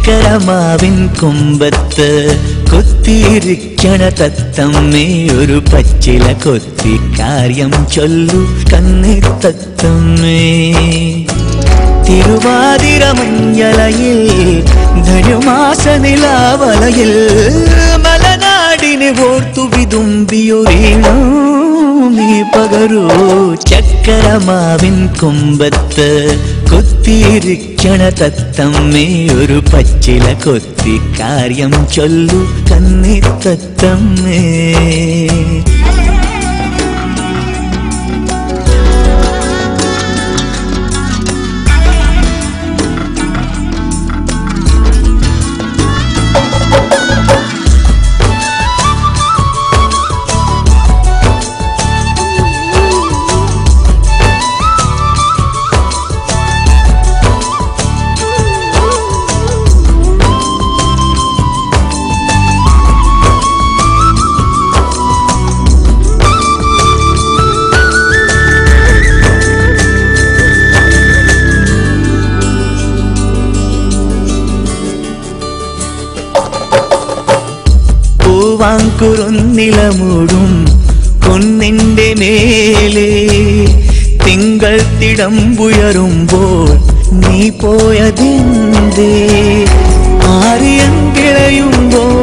ചക്കരമാവിൻ കൊമ്പത്ത് കൊത്തിയിരിക്കണ തത്തമ്മേ ഒരു പച്ചില കൊത്തി കാര്യം ചൊല്ലു കന്നി തത്തമ്മേ തിരുവാതിര മഞ്ഞളയിൽ ധനുമാസ നിലാവലയിൽ മലനാടിന് ഓർത്തു വിതുമ്പിയൊരീണോ നീ പകരൂ ചക്കരമാവിൻ കൊമ്പത്ത് കൊത്തിയിരിക്കണ തത്തമ്മേ ഒരു പച്ചില കൊത്തി കാര്യം ചൊല്ലു കന്നി തത്തമ്മേ വാങ്കുറുന്നിലമൂടും കുന്നിന്റെ മേലെ തിങ്കൾ തിടമ്പുയരുമ്പോൾ നീ പോയതെന്തേ ആര്യങ്കിളയുമ്പോൾ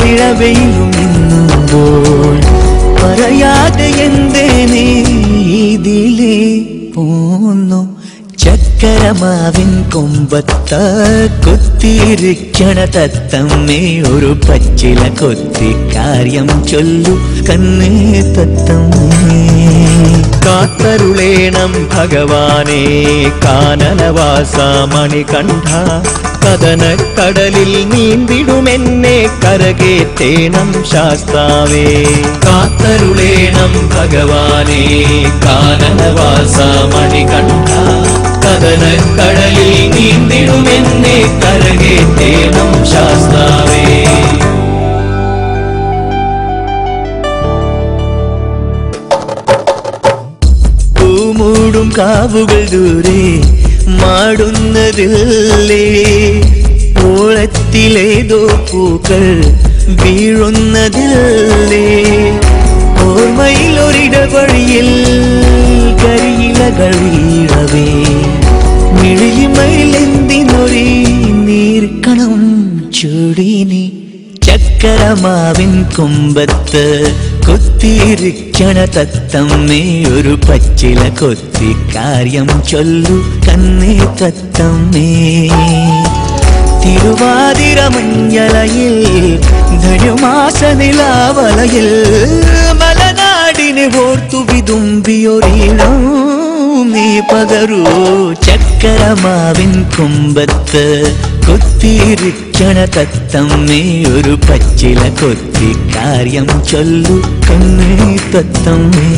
ഇഴവെയിലും നിന്നുമ്പോൾ പറയാതെ എന്തേ നീ ഇതിലേ പോന്നു ചക്കരമാവിൻ കൊമ്പത്ത് കൊത്തിയിരിക്കണ തത്തമ്മേ ഒരു പച്ചില കൊത്തി കാര്യം ചൊല്ലു കന്നി തത്തമ്മേ കാത്തരുളേണം ഭഗവാനേ കാനനവാസ മണികണ്ഠ കഥനക്കടലിൽ നീന്തിടുമെന്നെ കരകേറ്റേണം ശാസ്താവേ കാത്തരുളേണം ഭഗവാനേ കാനനവാസ മണികണ്ഠ കഥനക്കടലിൽ നീന്തിടുമെന്നെ കരകേറ്റേണം ശാസ്താവേ പൂമൂടും കാവുകൾ ദൂരെ മാടുന്നതില്ലേ ഓളത്തിലേതോ പൂക്കൾ വീഴുന്നതില്ലേ ഓർമ്മയിലൊരിടവഴിയിൽ കരിയിലകൾ വീഴവേ മിഴിമയിലെന്തിനൊരി നീർക്കണം ചൂടിനി ചക്കരമാവിൻ കൊമ്പത്ത് കൊത്തിയിരിക്കണ തത്തമ്മേ ഒരു പച്ചില കൊത്തി കാര്യം ചൊല്ലു കന്നി തത്തമ്മേ തിരുവാതിര മഞ്ഞളയിൽ ധനുമാസ നിലാവലയിൽ മലനാടിന് ഓർത്തു വിതുമ്പിയൊരീണോ നീ പകരൂ ചക്കരമാവിൻ കൊമ്പത്ത് കൊത്തിയിരിക്കണ തത്തമ്മേ ഒരു പച്ചില കൊത്തി കാര്യം ചൊല്ലു കന്നി തത്തമ്മേ